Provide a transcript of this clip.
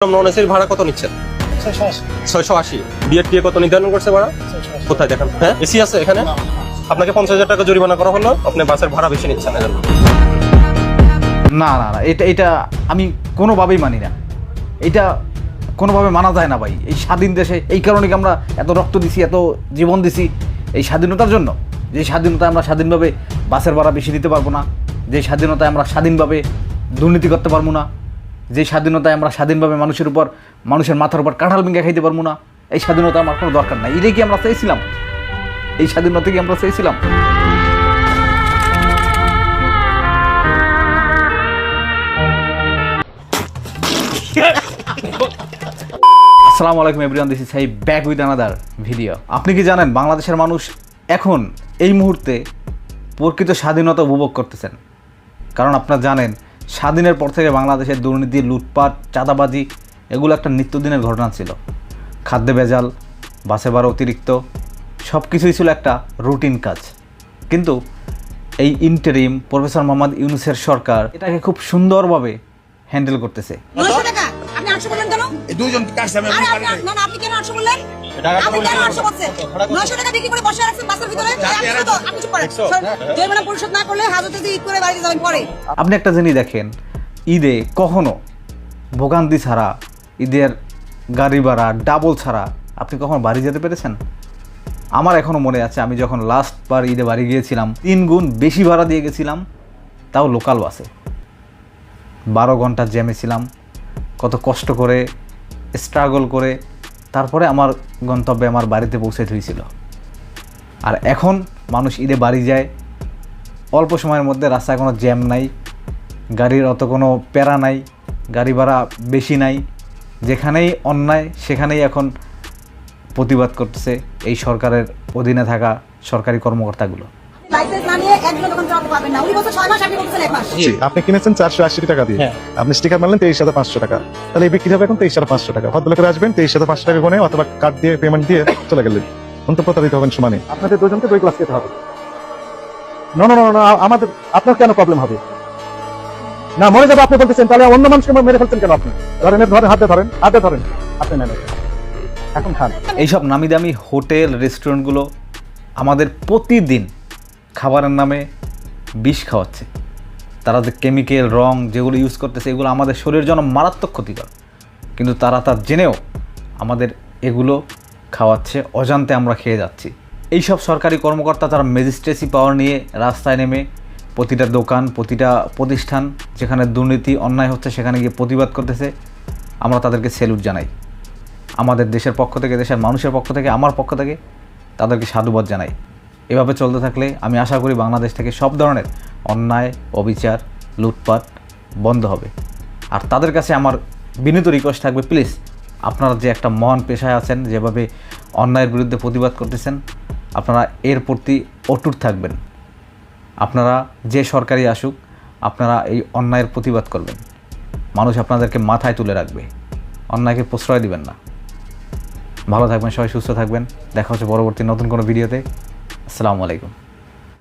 নন এসির ভাড়া কত নিচ্ছেন? 680। বিআরটিএ কত নির্ধারণ করছে ভাড়া? কোথায় দেখান? হ্যাঁ, এসি আছে এখানে? আপনাকে 50,000 টাকা জরিমানা করা হলো, আপনি বাসের ভাড়া বেশি নিচ্ছেন। না না না, এটা আমি কোনোভাবেই মানি না। এটা কোনোভাবে মানা যায় না ভাই। এই স্বাধীন দেশে এই কারণে কি আমরা এত রক্ত দিছি, এত জীবন দিছি এই স্বাধীনতার জন্য? যে স্বাধীনতায় আমরা স্বাধীনভাবে বাসের ভাড়া বেশি দিতে পারবো না, যে স্বাধীনতায় আমরা স্বাধীনভাবে দুর্নীতি করতে পারবো না, যে স্বাধীনতায় আমরা স্বাধীনভাবে মানুষের মাথার উপর কাঁঠাল ভেঙে খাইতে পারবো না, এই স্বাধীনতা আমার কোনো দরকার নাই। এটাই কি আমরা চেয়েছিলাম? এই স্বাধীনতা কি আমরা চেয়েছিলাম? আসসালামু আলাইকুম everyone, this is Saib back with another video. আপনি কি জানেন বাংলাদেশের মানুষ এখন এই মুহূর্তে প্রকৃত স্বাধীনতা উপভোগ করতেছেন? কারণ আপনারা জানেন স্বাধীনের পর থেকে বাংলাদেশের দুর্নীতি, লুটপাট, চাঁদাবাজি এগুলো একটা নিত্যদিনের ঘটনা ছিল। খাদ্যে ভেজাল, বাসে ভাড়া অতিরিক্ত, সব কিছুই ছিল একটা রুটিন কাজ। কিন্তু এই ইন্টারিম প্রফেসর মোহাম্মদ ইউনূসের সরকার এটাকে খুব সুন্দরভাবে হ্যান্ডেল করতেছে। 900 টাকা আপনি 800 বললেন কেন? এই দুইজন কার সামনে আপনি পারেন না না, আপনি কেন 800 বললেন? আপনি কেন 800 বলছেন? 900 টাকা বিক্রি করে বসে রাখছেন বাসের ভিতরে। আপনি চুপ করেন। জরিমানা পরিশোধ না করলে হাজতে দিয়ে ঈদ করে বাড়িতে যাবেন পরে। আপনি একটা জিনিস দেখেন, ঈদে কখনো ভোগান্তি ছাড়া, ঈদের গাড়ি ভাড়া ডাবল ছাড়া আপনি কখনো বাড়ি যেতে পেরেছেন? আমার এখনও মনে আছে, আমি যখন লাস্টবার ঈদে বাড়ি গিয়েছিলাম 3 গুণ বেশি ভাড়া দিয়ে গেছিলাম, তাও লোকাল বাসে। 12 ঘন্টা জ্যামে ছিলাম, কত কষ্ট করে স্ট্রাগল করে তারপরে আমার গন্তব্যে আমার বাড়িতে পৌঁছাতে হয়েছিল। আর এখন মানুষ ঈদে বাড়ি যায়, অল্প সময়ের মধ্যে রাস্তায় কোনো জ্যাম নাই, গাড়ির অত কোনো প্যারা নাই, গাড়ি ভাড়া বেশি নাই। যেখানেই অন্যায় সেখানেই এখন প্রতিবাদ করতেছে এই সরকারের অধীনে থাকা সরকারি কর্মকর্তাগুলো। লাইসেন্স না নিয়ে একজন দোকান চালাতে পারবেন না। উনি বলছেন 6 মাস, আপনি বলছেন 1 মাস। জি, আপনি কিনেছেন 480 টাকা দিয়ে, আপনি স্টিকার মারলেন 23,500 টাকা, তাহলে এই বিক্রি হবে এখন 23,500 টাকা। ভদ্রলোকের আসবেন 23,500 টাকা গুনে অথবা কার্ড দিয়ে পেমেন্ট দিয়ে চলে গেলেন, অন্ত প্রতারিত হবেন সমানে। আপনাদের দুজনকে 2 ক্লাস খেতে হবে। না না না না, আমাদের আপনার কেন প্রবলেম হবে? না মরে যাবে আপনি বলতেছেন, তাহলে অন্য মানুষকে মেরে ফেলছেন কেন আপনি? ধরেন হাতে ধরেন আপনি নেন এখন খান। এইসব নামি দামি হোটেল রেস্টুরেন্টগুলো আমাদের প্রতিদিন খাবারের নামে বিষ খাওয়াচ্ছে। তারা যে কেমিক্যাল রং যেগুলো ইউজ করতেছে এগুলো আমাদের শরীরের জন্য মারাত্মক ক্ষতিকর, কিন্তু তারা তা জেনেও আমাদের এগুলো খাওয়াচ্ছে, অজান্তে আমরা খেয়ে যাচ্ছি। এইসব সরকারি কর্মকর্তা তারা ম্যাজিস্ট্রেসি পাওয়ার নিয়ে রাস্তায় নেমে প্রতিটা দোকান, প্রতিটা প্রতিষ্ঠান যেখানে দুর্নীতি অন্যায় হচ্ছে সেখানে গিয়ে প্রতিবাদ করতেছে। আমরা তাদেরকে স্যালুট জানাই। আমাদের দেশের পক্ষ থেকে, দেশের মানুষের পক্ষ থেকে, আমার পক্ষ থেকে তাদেরকে সাধুবাদ জানাই। এভাবে চলতে থাকলে আমি আশা করি বাংলাদেশ থেকে সব ধরনের অন্যায়, অবিচার, লুটপাট বন্ধ হবে। আর তাদের কাছে আমার বিনীত রিকোয়েস্ট থাকবে, প্লিজ আপনারা যে একটা মহান পেশায় আছেন, যেভাবে অন্যায়ের বিরুদ্ধে প্রতিবাদ করতেছেন, আপনারা এর প্রতি অটুট থাকবেন। আপনারা যে সরকারি আসুক, আপনারা এই অন্যায়ের প্রতিবাদ করবেন। মানুষ আপনাদেরকে মাথায় তুলে রাখবে, অন্যায়কে প্রশ্রয় দিবেন না। ভালো থাকবেন, সবাই সুস্থ থাকবেন। দেখা হচ্ছে পরবর্তী নতুন কোনো ভিডিওতে। আসসালামু আলাইকুম।